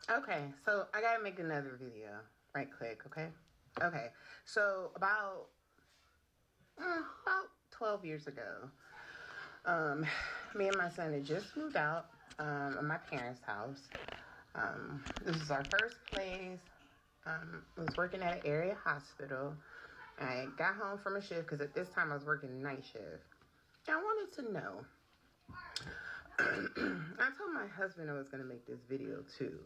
Okay, so I gotta make another video. Right click, okay? Okay, so about 12 years ago, me and my son had just moved out of my parents' house. This is our first place. I was working at an area hospital. I got home from a shift because at this time I was working night shift. And I wanted to know. I told my husband I was going to make this video too.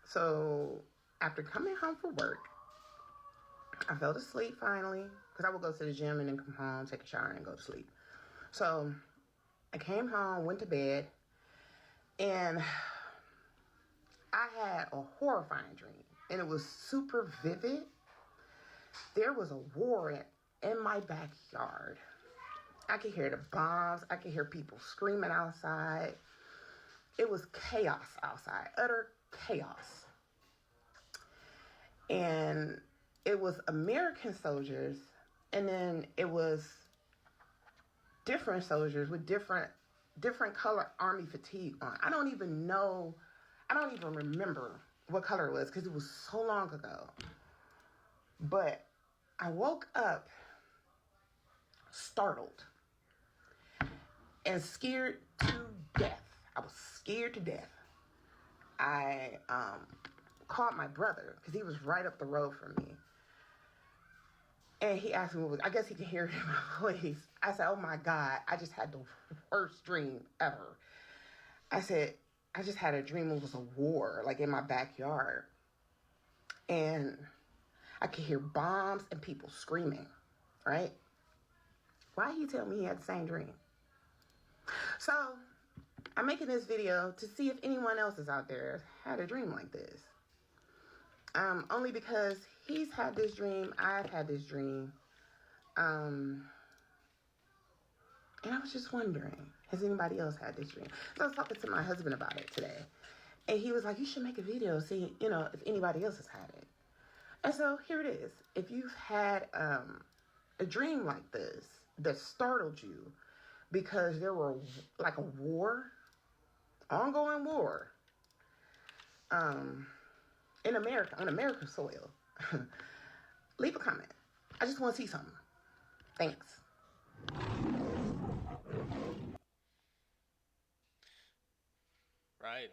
So after coming home from work, I fell asleep finally because I would go to the gym and then come home, take a shower, and go to sleep. So I came home, went to bed, and I had a horrifying dream, and it was super vivid. There was a war in my backyard. I could hear the bombs. I could hear people screaming outside. It was chaos outside, utter chaos. And it was American soldiers, and then it was different soldiers with different color army fatigue on. I don't even remember what color it was because it was so long ago. But I woke up startled and scared to death. I was scared to death. I called my brother because he was right up the road from me. And he asked me what was, I guess he could hear it in my voice. I said, oh my God, I just had the worst dream ever. I said, I just had a dream it was a war, like in my backyard. And I could hear bombs and people screaming, right? Why he tell me he had the same dream? So I'm making this video to see if anyone else is out there had a dream like this. Only because he's had this dream, I've had this dream. And I was just wondering, has anybody else had this dream? So I was talking to my husband about it today. And he was like, you should make a video, see, if anybody else has had it. And so here it is. If you've had a dream like this that startled you because there were like a war, ongoing war, in America, on American soil, leave a comment. I just want to see something. Thanks. Right.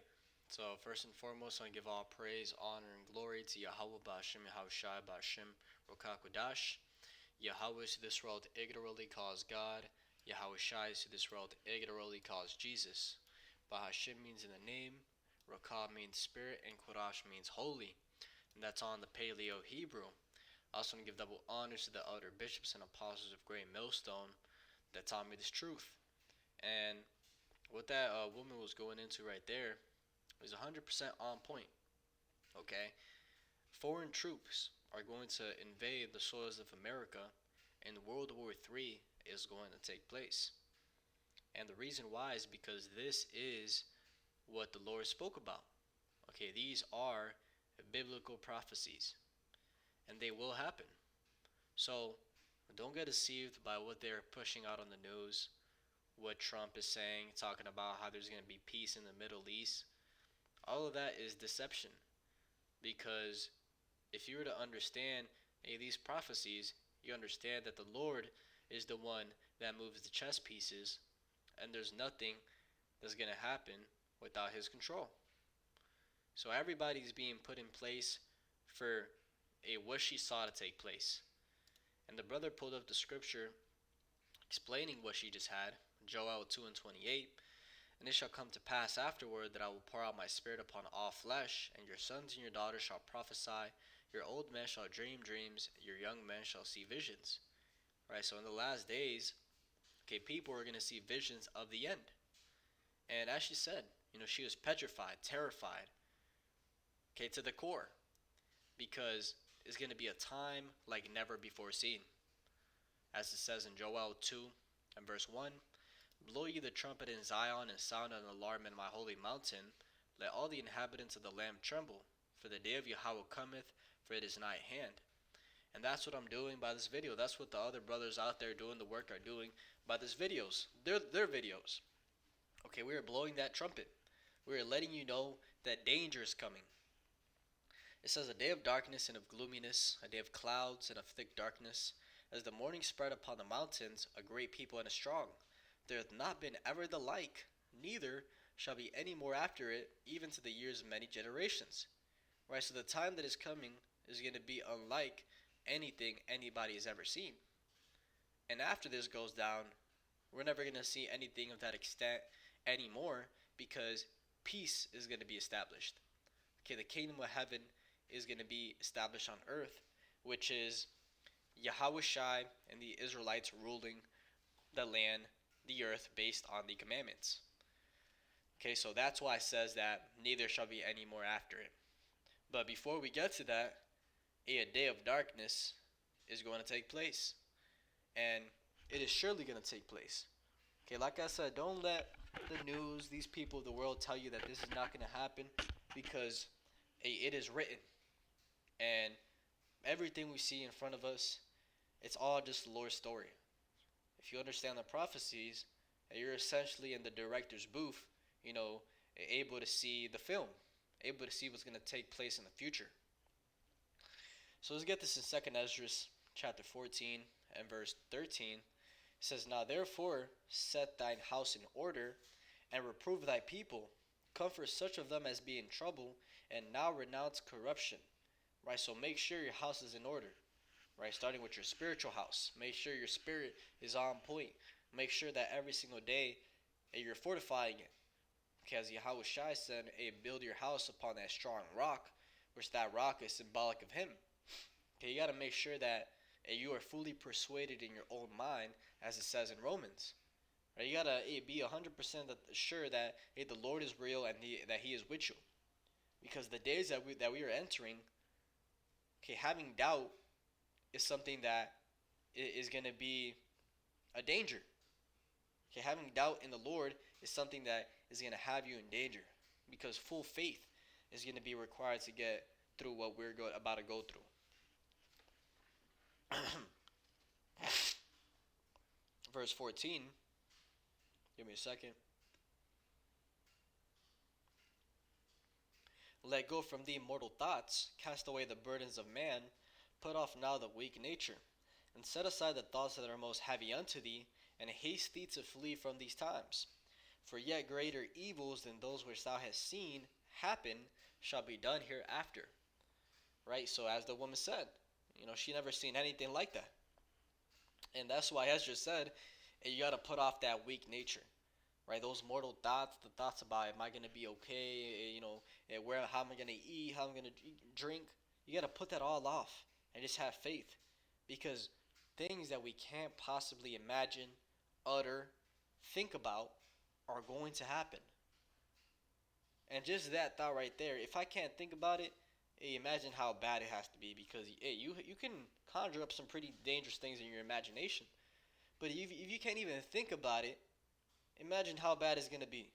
So first and foremost, I give all praise, honor, and glory to Yahweh Ba'Shem, Yahushai Ba'Shem, Rokakwadash. Yahweh is to this world ignorantly calls God. Yahweh Shai is to this world ignorantly calls Jesus. Bahashim means in the name, Rakah means spirit, and Kodash means holy. And that's on the Paleo Hebrew. I also want to give double honors to the elder bishops and apostles of Great Millstone that taught me this truth. And what that woman was going into right there is 100% on point. Okay? Foreign troops are going to invade the soils of America, and World War III is going to take place. And the reason why is because this is what the Lord spoke about. Okay, these are biblical prophecies, and they will happen. So don't get deceived by what they're pushing out on the news, what Trump is saying, talking about how there's going to be peace in the Middle East. All of that is deception, because if you were to understand these prophecies, you understand that the Lord is the one that moves the chess pieces, and there's nothing that's going to happen without his control. So everybody's being put in place for a what she saw to take place. And the brother pulled up the scripture explaining what she just had, Joel 2:28. And it shall come to pass afterward that I will pour out my spirit upon all flesh, and your sons and your daughters shall prophesy, Your old men shall dream dreams, your young men shall see visions. Right? So in the last days, okay, people are going to see visions of the end. And as she said, she was petrified, terrified, okay, to the core, because it's going to be a time like never before seen. As it says in Joel 2 and verse 1, blow ye the trumpet in Zion and sound an alarm in my holy mountain. Let all the inhabitants of the land tremble, for the day of Yahweh cometh, for it is nigh at hand. And that's what I'm doing by this video. That's what the other brothers out there doing the work are doing by these videos. Their videos. Okay, we are blowing that trumpet. We are letting you know that danger is coming. It says, a day of darkness and of gloominess, a day of clouds and of thick darkness. As the morning spread upon the mountains, a great people and a strong. There hath not been ever the like, neither shall be any more after it, even to the years of many generations. Right, so the time that is coming is going to be unlike anything anybody has ever seen. And after this goes down, we're never going to see anything of that extent anymore, because peace is going to be established. Okay, the kingdom of heaven is going to be established on earth, which is Yahweh Shai and the Israelites ruling the land, the earth, based on the commandments. Okay, so that's why it says that neither shall be any more after it. But before we get to that, a day of darkness is going to take place. And it is surely going to take place. Okay, like I said, don't let the news, these people of the world tell you that this is not going to happen, because it is written. And everything we see in front of us, it's all just the Lord's story. If you understand the prophecies, you're essentially in the director's booth, able to see the film, able to see what's going to take place in the future. So let's get this in 2nd Ezra chapter 14 and verse 13. It says, now therefore set thine house in order, and reprove thy people, comfort such of them as be in trouble, and now renounce corruption. Right, so make sure your house is in order. Right, starting with your spiritual house. Make sure your spirit is on point. Make sure that every single day you're fortifying it. Because Yahweh Shai said, hey, build your house upon that strong rock, which that rock is symbolic of him. Okay, you got to make sure that you are fully persuaded in your own mind, as it says in Romans. Right, you got to be 100% sure that the Lord is real and that he is with you. Because the days that we are entering, okay, having doubt is something that is going to be a danger. Okay, having doubt in the Lord is something that is going to have you in danger, because full faith is going to be required to get through what we're about to go through. Verse 14. Give me a second. Let go from thee mortal thoughts, cast away the burdens of man, put off now the weak nature, and set aside the thoughts that are most heavy unto thee, and haste thee to flee from these times. For yet greater evils than those which thou hast seen happen shall be done hereafter. Right, so as the woman said, she never seen anything like that. And that's why Ezra said, you got to put off that weak nature. Right, those mortal thoughts, the thoughts about, am I going to be okay, how am I going to eat, how am I going to drink. You got to put that all off and just have faith. Because things that we can't possibly imagine, utter, think about are going to happen. And just that thought right there, if I can't think about it, imagine how bad it has to be. Because you can conjure up some pretty dangerous things in your imagination. But if you can't even think about it, imagine how bad it's going to be.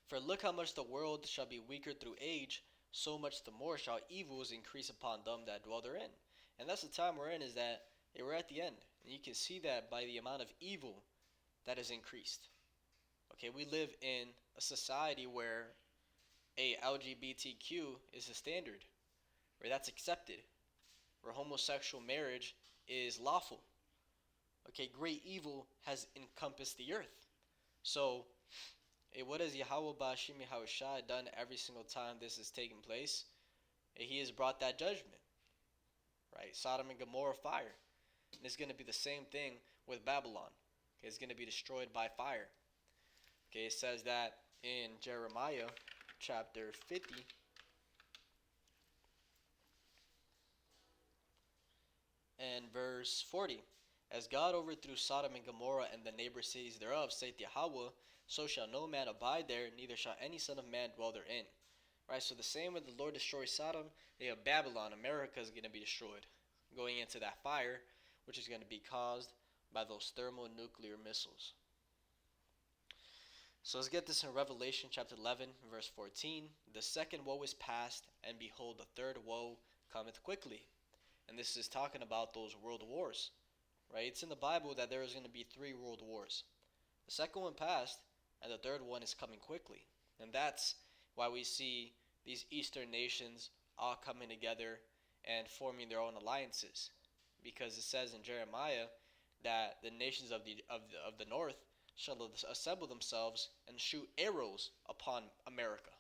For look how much the world shall be weaker through age, so much the more shall evils increase upon them that dwell therein. And that's the time we're in, is that we're at the end. And you can see that by the amount of evil that has increased. Okay, we live in a society where LGBTQ is the standard, where that's accepted, where homosexual marriage is lawful. Okay, great evil has encompassed the earth. So, what has Yahweh Ba'ashim Yahweh Shai done every single time this is taking place? He has brought that judgment. Right, Sodom and Gomorrah fire. And it's going to be the same thing with Babylon. Okay, it's going to be destroyed by fire. Okay, it says that in Jeremiah chapter 50. And verse 40. As God overthrew Sodom and Gomorrah and the neighbor cities thereof, saith Yahweh, so shall no man abide there, neither shall any son of man dwell therein. Right, so the same way the Lord destroys Sodom, Babylon, America is going to be destroyed, going into that fire, which is going to be caused by those thermonuclear missiles. So let's get this in Revelation chapter 11, verse 14. The second woe is past, and behold, the third woe cometh quickly. And this is talking about those world wars, right? It's in the Bible that there is going to be 3 world wars. The second one passed, and the third one is coming quickly. And that's why we see these Eastern nations all coming together and forming their own alliances, because it says in Jeremiah that the nations of the north shall assemble themselves and shoot arrows upon America.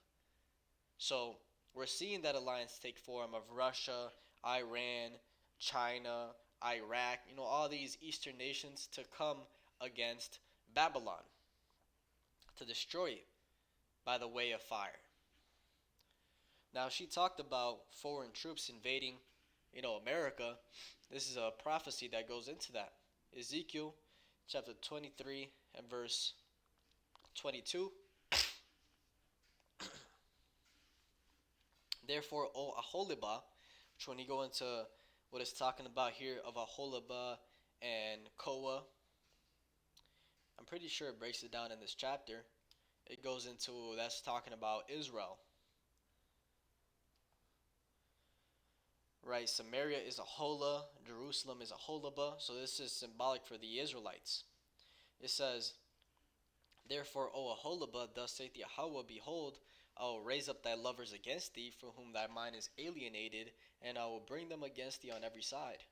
So we're seeing that alliance take form of Russia, Iran, China, Iraq, all these Eastern nations to come against Babylon, to destroy it by the way of fire. Now, she talked about foreign troops invading, America. This is a prophecy that goes into that. Ezekiel chapter 23 and verse 22. Therefore, O Aholibah, which when you go into what it's talking about here of Aholibah and Koah, I'm pretty sure it breaks it down in this chapter. It goes into, that's talking about Israel. Right, Samaria is Aholah, Jerusalem is Aholibah, so this is symbolic for the Israelites. It says, Therefore, O Aholibah, thus saith Yahweh, behold, I will raise up thy lovers against thee, from whom thy mind is alienated, and I will bring them against thee on every side.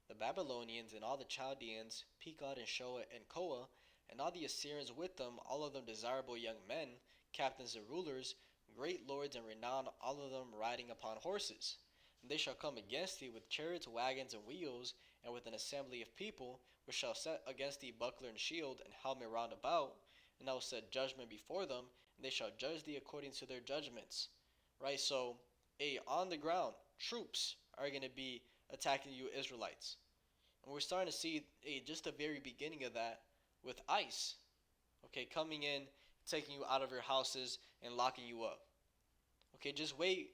The Babylonians and all the Chaldeans, Pekod and Shoah and Koah, and all the Assyrians with them, all of them desirable young men, captains and rulers, great lords and renowned, all of them riding upon horses. And they shall come against thee with chariots, wagons, and wheels, and with an assembly of people, which shall set against thee buckler and shield, and helmet round about, and I will set judgment before them, and they shall judge thee according to their judgments. Right, so, on the ground, troops are going to be attacking you Israelites. And we're starting to see just the very beginning of that with ICE, coming in, taking you out of your houses, and locking you up. Just wait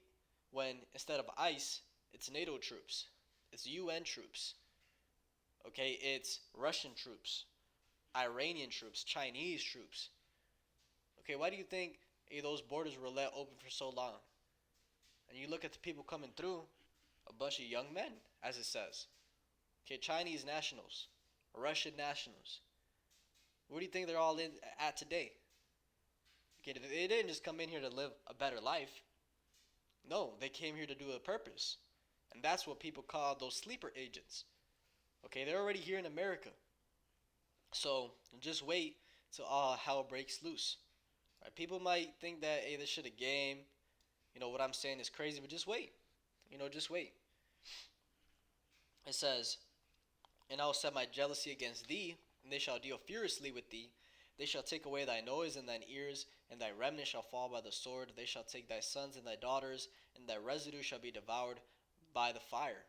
when instead of ICE, it's NATO troops, it's UN troops, it's Russian troops, Iranian troops, Chinese troops. Why do you think those borders were let open for so long? And you look at the people coming through, a bunch of young men, as it says. Chinese nationals, Russian nationals. What do you think they're all at today? They didn't just come in here to live a better life. No, they came here to do a purpose. And that's what people call those sleeper agents. They're already here in America. So just wait till all hell breaks loose. Right? People might think that, this shit a game. What I'm saying is crazy, but just wait. Just wait. It says, And I will set my jealousy against thee, and they shall deal furiously with thee. They shall take away thy noise and thine ears, and thy remnant shall fall by the sword. They shall take thy sons and thy daughters, and thy residue shall be devoured by the fire.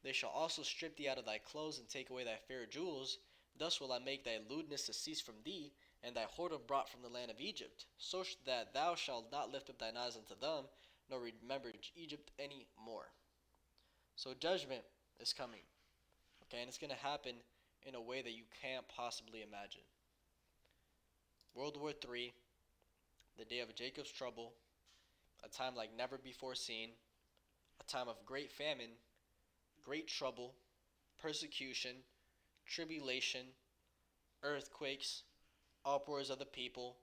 They shall also strip thee out of thy clothes, and take away thy fair jewels. Thus will I make thy lewdness to cease from thee, and thy whoredom brought from the land of Egypt, so that thou shalt not lift up thine eyes unto them, nor remember Egypt any more. So judgment is coming, and it's going to happen in a way that you can't possibly imagine. World War III, the day of Jacob's trouble, a time like never before seen, a time of great famine, great trouble, persecution, tribulation, earthquakes, uproars of the people,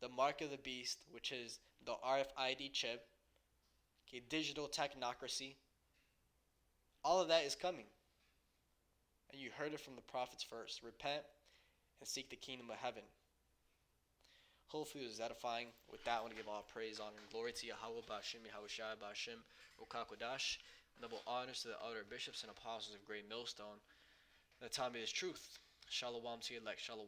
the mark of the beast, which is the RFID chip, digital technocracy. All of that is coming. And you heard it from the prophets first. Repent and seek the kingdom of heaven. Hopefully it was edifying. With that, I want to give all praise, honor, and glory to Yahweh, Ba'ashem, Yahushua, Ba'ashem, Rukakodash. Double honors to the elder bishops and apostles of Great Millstone. The time is truth. Shalom to your elect. Shalom.